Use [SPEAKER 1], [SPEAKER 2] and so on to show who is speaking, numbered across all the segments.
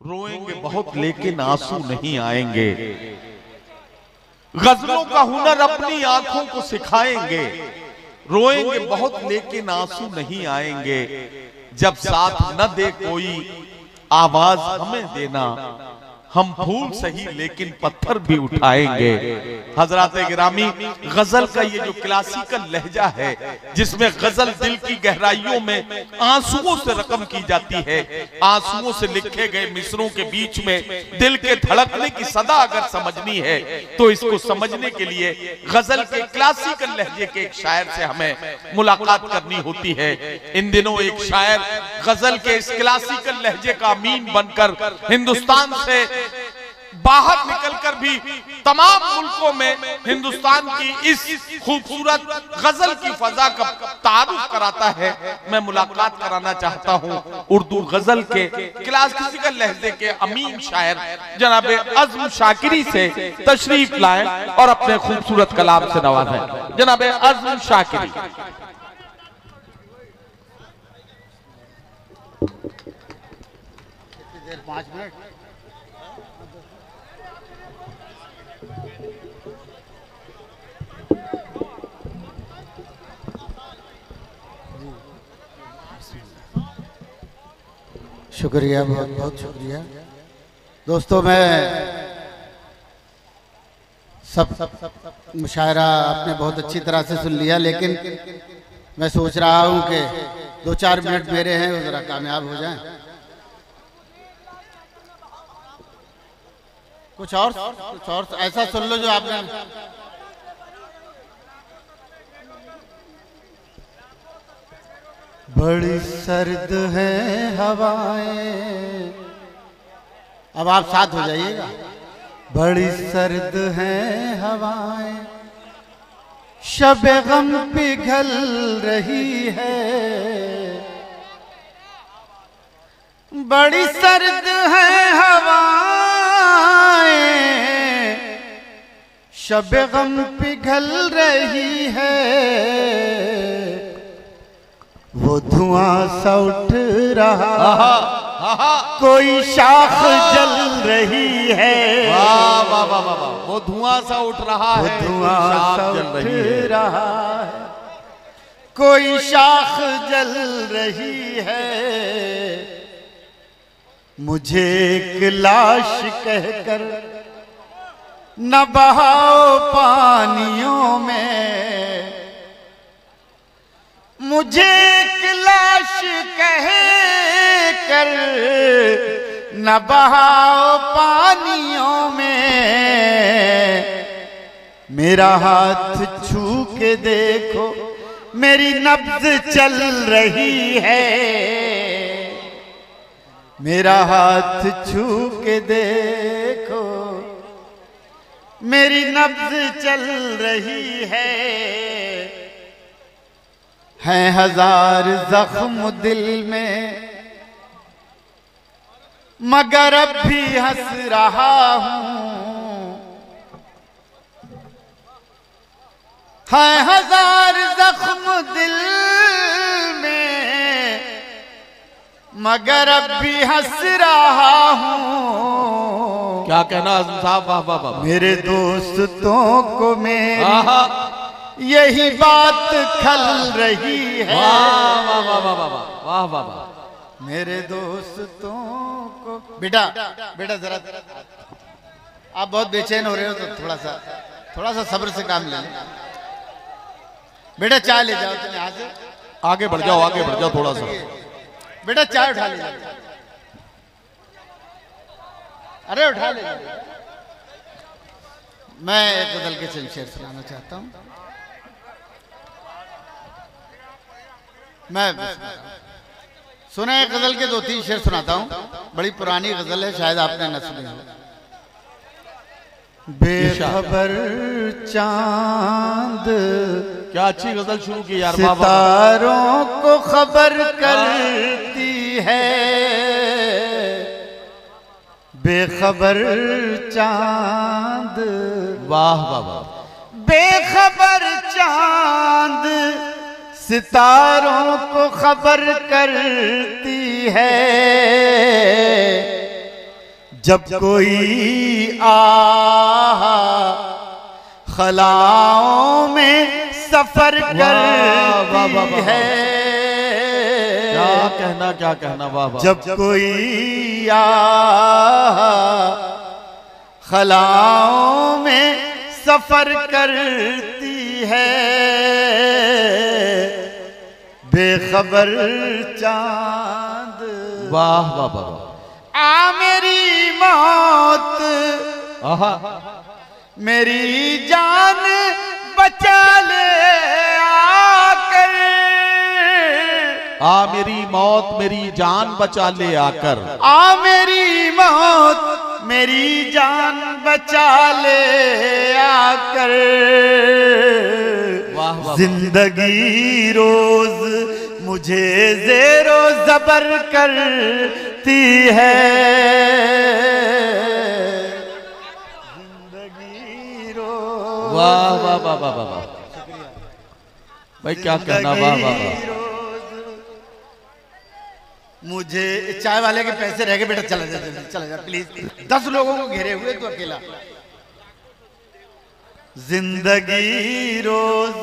[SPEAKER 1] रोएंगे बहुत लेकिन आंसू नहीं आएंगे। गजलों का हुनर अपनी आंखों को सिखाएंगे। रोएंगे बहुत लेकिन आंसू नहीं आएंगे। जब साथ न दे कोई आवाज हमें देना, हम फूल सही लेकिन पत्थर भी उठाएंगे। हजरात गिरामी, गजल का ये जो क्लासिकल लहजा है जिसमें गजल दिल की गहराइयों में आंसुओं से रकम की जाती है, आंसुओं से लिखे गए मिसरों के बीच में दिल के धड़कने की सदा अगर समझनी है तो इसको समझने के लिए गजल के क्लासिकल लहजे के एक शायर से हमें मुलाकात करनी होती है। इन दिनों एक शायर गजल के इस क्लासिकल लहजे का अमीन बनकर हिंदुस्तान से बाहर निकलकर भी तमाम मुल्कों में हिंदुस्तान की इस खूबसूरत गजल की फजा का तारुफ कराता है। मैं मुलाकात कराना चाहता हूं उर्दू गजल के क्लासिकल लहजे के अमीन शायर जनाब अज़्म शाकिरी से। तशरीफ लाएं और अपने खूबसूरत कलाम से नवाजें जनाब अज़्म शाकिरी।
[SPEAKER 2] देर 5 मिनट। शुक्रिया, बहुत बहुत शुक्रिया दोस्तों। मैं सब मुशायरा आपने बहुत अच्छी तरह से सुन लिया, लेकिन मैं सोच रहा हूं कि 2-4 मिनट मेरे हैं वो जरा कामयाब हो जाएं। कुछ और ऐसा सुन लो जो आपने। बड़ी सर्द है हवाएं, अब आप साथ हो जाइएगा। बड़ी सर्द है हवाएं, शब गम पिघल रही है। बड़ी सर्द है हवाएं, शब गम पिघल रही है। वो धुआं सा उठ रहा, कोई शाख जल रही है।
[SPEAKER 1] वाह वाह वाह वाह, वो धुआं सा उठ रहा है,
[SPEAKER 2] धुआं सा उठ रहा है, कोई शाख जल रही है। मुझे एक लाश कहकर न बहाओ पानियों में, मुझे एक लाश कह कर न बहाओ पानियों में। मेरा हाथ छू के देखो, मेरी नब्ज चल रही है। मेरा हाथ छू के देखो, मेरी नब्ज चल रही है। हैं 1000 जख्म दिल में, मगर अब भी हंस रहा हूं। हैं 1000 जख्म दिल में, मगर अब भी हंस रहा हूं।
[SPEAKER 1] क्या कहना आज़म साहब, वाह वाह वाह।
[SPEAKER 2] मेरे दोस्तों को मेरी यही बात खल रही है।
[SPEAKER 1] वाह वाह वाह वाह वाह वाह वाह वाह।
[SPEAKER 2] मेरे दोस्तों को बेटा जरा आप बहुत बेचैन हो रहे हो तो थोड़ा सा सब्र से काम ले। बेटा चाय ले जाओ, तुम यहाँ से
[SPEAKER 1] आगे बढ़ जाओ थोड़ा सा।
[SPEAKER 2] बेटा चाय उठा ले जाओ। अरे उठा ले जाओ। मैं एक गजल के चंद शेर सुनाना चाहता हूँ। मैं सुना एक गजल के 2-3 शेर सुनाता हूँ। बड़ी पुरानी गजल है, शायद आपने न सुनी हो। बेखबर चांद,
[SPEAKER 1] क्या अच्छी गजल शुरू की यार।
[SPEAKER 2] सितारों को खबर करती है। बेखबर चांद,
[SPEAKER 1] वाह वाह वाह।
[SPEAKER 2] बेखबर चांद सितारों को खबर करती है। जब कोई खलाओं में सफर करती है,
[SPEAKER 1] क्या कहना वाह वाह।
[SPEAKER 2] जब कोई खलाओं में सफर करती है, बेखबर चांद
[SPEAKER 1] वाह वाह वाह।
[SPEAKER 2] आ मेरी मौत,
[SPEAKER 1] आहा,
[SPEAKER 2] मेरी जान बचा ले आकर,
[SPEAKER 1] आ मेरी मौत मेरी जान बचा ले आकर,
[SPEAKER 2] आ मेरी मौत मेरी जान बचा ले आकर।
[SPEAKER 1] वाह वाह।
[SPEAKER 2] जिंदगी रोज मुझे ज़ेरो ज़बर करती है, जिंदगी रोज।
[SPEAKER 1] वाह वाह वाह वाह वाह भाई, क्या कहना वाह वाह वाह।
[SPEAKER 2] मुझे चाय वाले के पैसे रह गए बेटा, चला जा चला जा प्लीज, 10 लोगों को घेरे हुए तो अकेला। जिंदगी रोज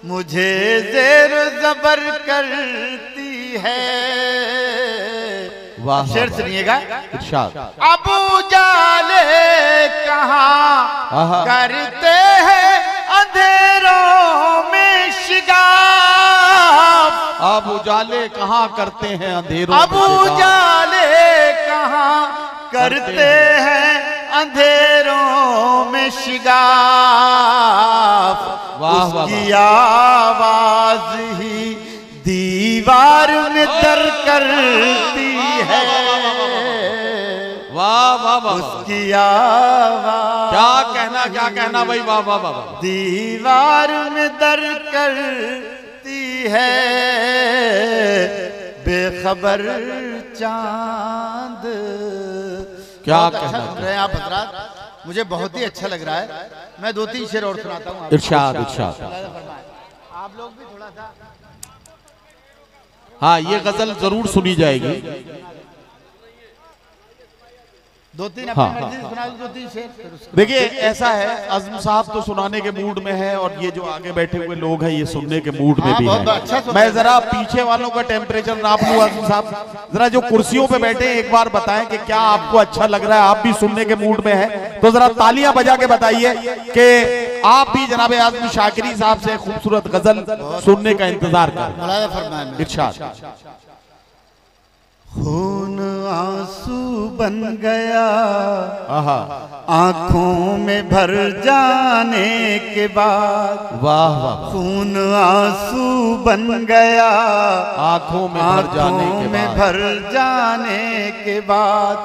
[SPEAKER 2] मुझे ज़ेर ज़बर करती है।
[SPEAKER 1] वाह,
[SPEAKER 2] शेर सुनिएगा।
[SPEAKER 1] इरशाद।
[SPEAKER 2] अब उजाले कहाँ करते हैं अंधेरों में शिगाफ,
[SPEAKER 1] अब उजाले कहाँ करते हैं अंधेरों,
[SPEAKER 2] अब उजाले कहाँ करते हैं अंधेरों में शिगाफ। उसकी आवाज ही दीवार में दर करती है।
[SPEAKER 1] वाह वाह वाह।
[SPEAKER 2] उसकी आवाज,
[SPEAKER 1] क्या कहना भाई, वाह वाह वाह।
[SPEAKER 2] दीवार में दर करती है, बेखबर चांद।
[SPEAKER 1] क्या
[SPEAKER 2] अच्छा सुन रहे हैं आप हजरात, मुझे बहुत ही अच्छा लग रहा है। मैं 2-3 शेर और सुनाता हूँ।
[SPEAKER 1] इरशाद इरशाद।
[SPEAKER 2] आप लोग भी थोड़ा सा,
[SPEAKER 1] हाँ ये गजल जरूर सुनी जाएगी।
[SPEAKER 2] 2-3
[SPEAKER 1] हाँ,
[SPEAKER 2] अपनी मर्जी से सुना दो, 2-3 शेर।
[SPEAKER 1] देखिए ऐसा है, अज़्म साहब तो सुनाने के मूड में है और ये जो आगे बैठे हुए लोग हैं ये सुनने के मूड में भी
[SPEAKER 2] बहुत
[SPEAKER 1] है।
[SPEAKER 2] अच्छा सुन
[SPEAKER 1] मैं
[SPEAKER 2] रहे हैं।
[SPEAKER 1] जरा पीछे वालों का टेम्परेचर नाप लूं। अज़्म साहब जरा जो कुर्सियों पे बैठे हैं एक बार बताएं कि क्या आपको अच्छा लग रहा है, आप भी सुनने के मूड में है तो जरा तालियां बजा के बताइए कि आप भी जनाब आज़मी शाकिरी साहब से खूबसूरत गजल सुनने का इंतजार करें। इरशाद।
[SPEAKER 2] खून आंसू बन गया
[SPEAKER 1] आहा,
[SPEAKER 2] आंखों में भर जाने के बाद,
[SPEAKER 1] वाह वाह।
[SPEAKER 2] खून आंसू बन गया
[SPEAKER 1] आंखों में भर जाने के
[SPEAKER 2] में
[SPEAKER 1] बाद,
[SPEAKER 2] भर जाने के बाद,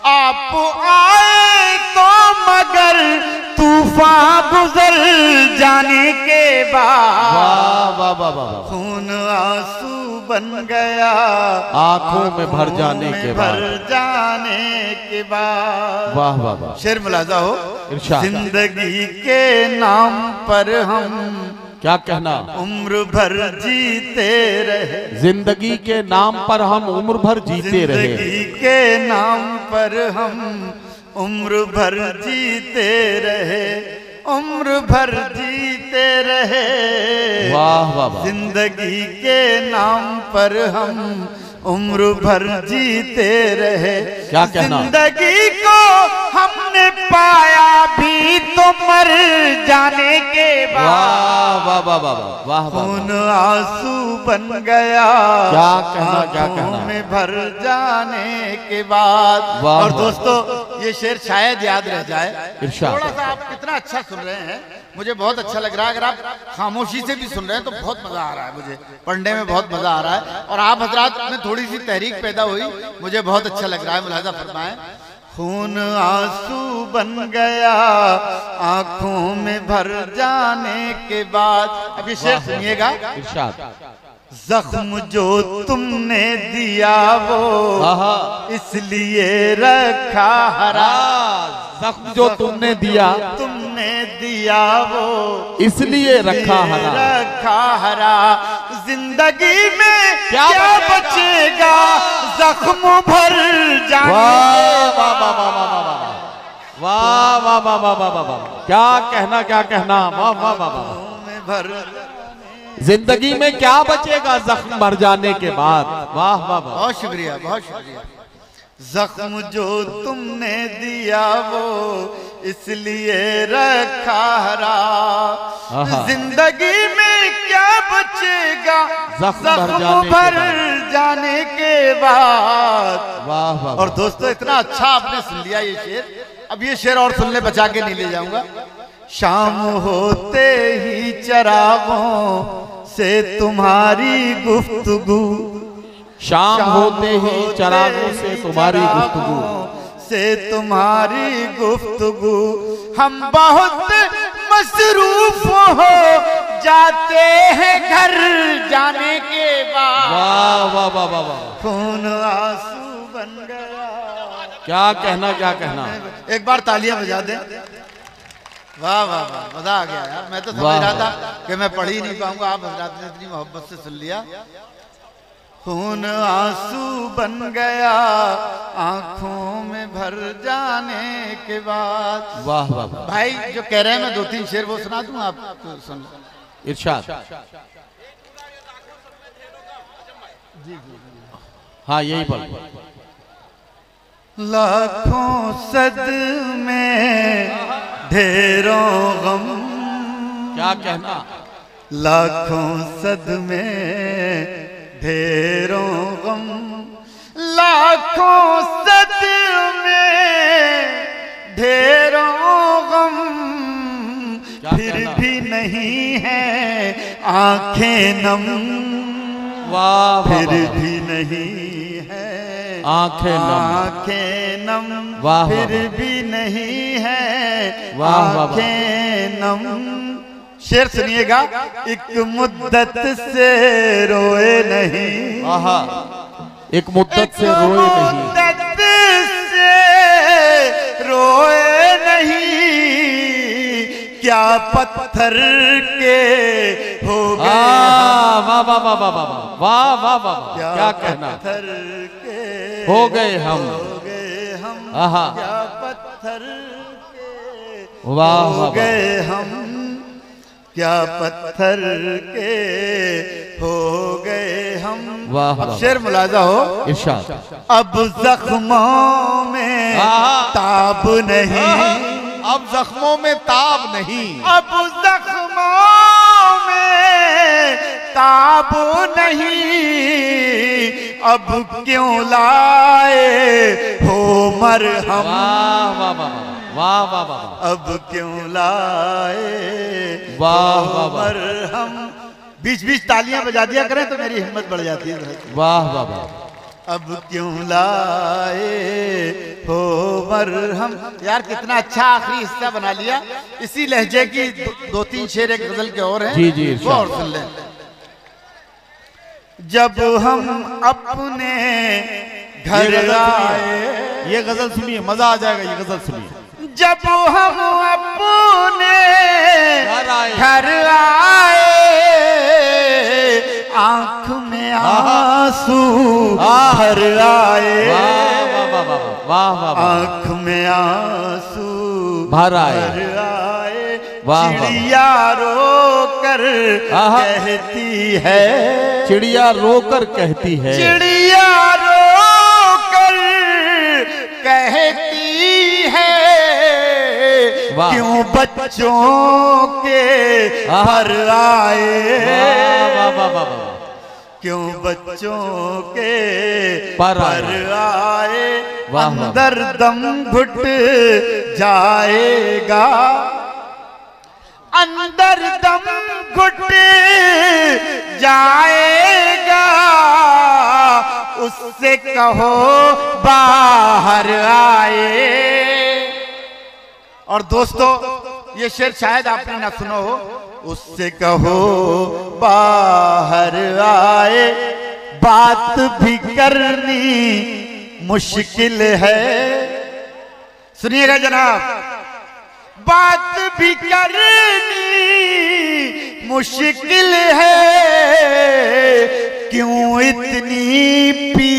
[SPEAKER 2] आप आए तो मगर तूफान गुजर जाने के बाद,
[SPEAKER 1] वाह वाह वाह वाह।
[SPEAKER 2] खून आंसू बन गया
[SPEAKER 1] आंखों में भर जाने के बाद,
[SPEAKER 2] भर जाने के बाद।
[SPEAKER 1] वाह वाह वाह।
[SPEAKER 2] शेर मुलाजा हो।
[SPEAKER 1] इरशाद।
[SPEAKER 2] जिंदगी के नाम पर हम
[SPEAKER 1] क्या कहना,
[SPEAKER 2] उम्र भर जीते रहे,
[SPEAKER 1] जिंदगी के नाम पर हम उम्र भर जीते रहे,
[SPEAKER 2] जिंदगी के नाम पर हम उम्र भर जीते रहे, उम्र भर जीते रहे।
[SPEAKER 1] वाह वाह वाह।
[SPEAKER 2] जिंदगी के नाम पर हम उम्र भर जीते रहे।
[SPEAKER 1] क्या कहना,
[SPEAKER 2] जिंदगी को हमने पाया भी तो मर जाने के बाद,
[SPEAKER 1] वाह वाह वाह वाह वाह।
[SPEAKER 2] खून आंसू बन गया
[SPEAKER 1] क्या कहना, क्या कहना,
[SPEAKER 2] आंखों में भर जाने के बाद।
[SPEAKER 1] वाह
[SPEAKER 2] और
[SPEAKER 1] वाह।
[SPEAKER 2] दोस्तों ये शेर शायद याद रह जाए।
[SPEAKER 1] इरशाद।
[SPEAKER 2] थोड़ा सा आप कितना अच्छा सुन रहे हैं, मुझे बहुत अच्छा लग रहा है। अगर आप खामोशी से भी सुन रहे हैं तो बहुत मजा आ रहा है, मुझे पढ़ने में बहुत मजा आ रहा है। और आप हजरात में थोड़ी सी तहरीक पैदा हुई, मुझे बहुत अच्छा लग रहा है। मुलाजा फरमाएं। खून आंसू बन गया आंखों में भर जाने के बाद। अब ये शेर सुनिएगा।
[SPEAKER 1] इरशाद।
[SPEAKER 2] जख्म जो तुमने दिया वो इसलिए रखा हरा।
[SPEAKER 1] जख्म जो तुमने दिया
[SPEAKER 2] वो
[SPEAKER 1] इसलिए रखा हरा।
[SPEAKER 2] रखा हरा। जिंदगी में क्या बचेगा जख्म भर जाने।
[SPEAKER 1] वाह वाह वाह वाह वाह वाह वाह वाह वाह वाह वाह वाह वाह, क्या कहना क्या कहना, वाह वाह वाह वाह।
[SPEAKER 2] भर
[SPEAKER 1] जिंदगी में क्या बचेगा जख्म भर जाने के बाद। वाह वाह वाह,
[SPEAKER 2] बहुत शुक्रिया, बहुत शुक्रिया। जख्म जो तुमने दिया वो इसलिए रखा हरा। जिंदगी में क्या बचेगा जख्म भर जाने के बाद।
[SPEAKER 1] वाह वाह।
[SPEAKER 2] और दोस्तों इतना अच्छा आपने सुन लिया ये शेर, अब ये शेर और सुनने बचा के नहीं ले जाऊंगा। शाम होते ही चरागों से तुम्हारी गुफ्तगू,
[SPEAKER 1] शाम होते ही चरागों से तुम्हारी गुफ्तगू,
[SPEAKER 2] से तुम्हारी गुफ्तगू। हम बहुत मसरूफ हो जाते हैं घर जाने के बाद।
[SPEAKER 1] वाह वाह वाह वाह वाह,
[SPEAKER 2] खून आंसू बन गया।
[SPEAKER 1] क्या कहना क्या कहना।
[SPEAKER 2] एक बार तालियां बजा दें। वाह वाह वाह, मजा आ गया यार। मैं तो समझ रहा था कि मैं पढ़ ही नहीं पाऊंगा, आप हजरात ने इतनी मोहब्बत से सुन लिया। खून आंसू बन गया आंखों में भर जाने के बाद।
[SPEAKER 1] वाह वाह वाह।
[SPEAKER 2] भाई जो कह रहे हैं मैं 2-3 शेर वो सुना दूं, आप तो सुन।
[SPEAKER 1] इरशाद। हाँ यही बोल।
[SPEAKER 2] लाखों सद में ढेरों गम,
[SPEAKER 1] क्या कहना।
[SPEAKER 2] लाखों सद में ढेरों गम, लाखों सद में ढेरों गम, फिर भी नहीं है आंखें नम।
[SPEAKER 1] वाह
[SPEAKER 2] फिर भी नहीं है
[SPEAKER 1] आंखें नम,
[SPEAKER 2] आंखें नम।
[SPEAKER 1] वाह
[SPEAKER 2] फिर भी नहीं है
[SPEAKER 1] वाह
[SPEAKER 2] आंखें नम। शेर सुनिएगा। एक मुद्दत से रोए नहीं,
[SPEAKER 1] आहा, एक मुद्दत से रोए नहीं,
[SPEAKER 2] मुद्दत से रोए नहीं। क्या पत्थर के हो गए।
[SPEAKER 1] वाह वाह वाह वाह वाह वाह वाह वाह, क्या कहना।
[SPEAKER 2] पत्थर के
[SPEAKER 1] हो गए हम,
[SPEAKER 2] हो गए हम।
[SPEAKER 1] आहा,
[SPEAKER 2] क्या पत्थर के
[SPEAKER 1] वाह
[SPEAKER 2] हो
[SPEAKER 1] वाह
[SPEAKER 2] गए हम। क्या पत्थर के हो गए हम।
[SPEAKER 1] वाह
[SPEAKER 2] अब
[SPEAKER 1] वाह।
[SPEAKER 2] शेर मुलाजा हो।
[SPEAKER 1] इरशाद।
[SPEAKER 2] अब जख्मों में ताब नहीं,
[SPEAKER 1] अब जख्मों में ताब नहीं,
[SPEAKER 2] अब जख्मों में ताब नहीं। अब क्यों लाए हो मरहम।
[SPEAKER 1] वाह वाह वाह वाह वाह वाह,
[SPEAKER 2] अब क्यों लाए
[SPEAKER 1] वाह
[SPEAKER 2] हो
[SPEAKER 1] वाह वाह,
[SPEAKER 2] मरहम। बीच बीच तालियां बजा दिया करें तो मेरी हिम्मत बढ़ जाती है।
[SPEAKER 1] वाह वाह वाह।
[SPEAKER 2] अब क्यों लाए हो मरहम। यार कितना अच्छा आखिरी हिस्सा बना लिया। इसी लहजे की 2-3 शेर एक गजल के और हैं।
[SPEAKER 1] जी जी,
[SPEAKER 2] वो और सुन लें। जब हम अपने घर आए,
[SPEAKER 1] ये गजल सुनिए, मजा आ जाएगा। ये गजल सुनिए।
[SPEAKER 2] जब हम अपने घर आए, आंख में आंसू भर आए।
[SPEAKER 1] वाह वाह वाह वाह वाह,
[SPEAKER 2] आंख में आंसू
[SPEAKER 1] भर आए। वाह वाह।
[SPEAKER 2] चिड़िया रोकर कहती है,
[SPEAKER 1] चिड़िया रोकर कहती है,
[SPEAKER 2] चिड़िया रोकर कहती है। क्यों बच्चों के घर आए।
[SPEAKER 1] वाह वाह वाह वाह,
[SPEAKER 2] क्यों बच्चों के
[SPEAKER 1] पर
[SPEAKER 2] आए।
[SPEAKER 1] वाह,
[SPEAKER 2] अंदर दम घुट जाएगा, अंदर दम घुट जाएगा। उससे कहो बाहर आए। और दोस्तों ये शेर शायद आपने ना सुना हो, उससे कहो बाहर आए, बात भी करनी मुश्किल है। सुनिएगा जनाब, बात भी करनी मुश्किल है, क्यों इतनी पी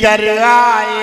[SPEAKER 2] कर आए,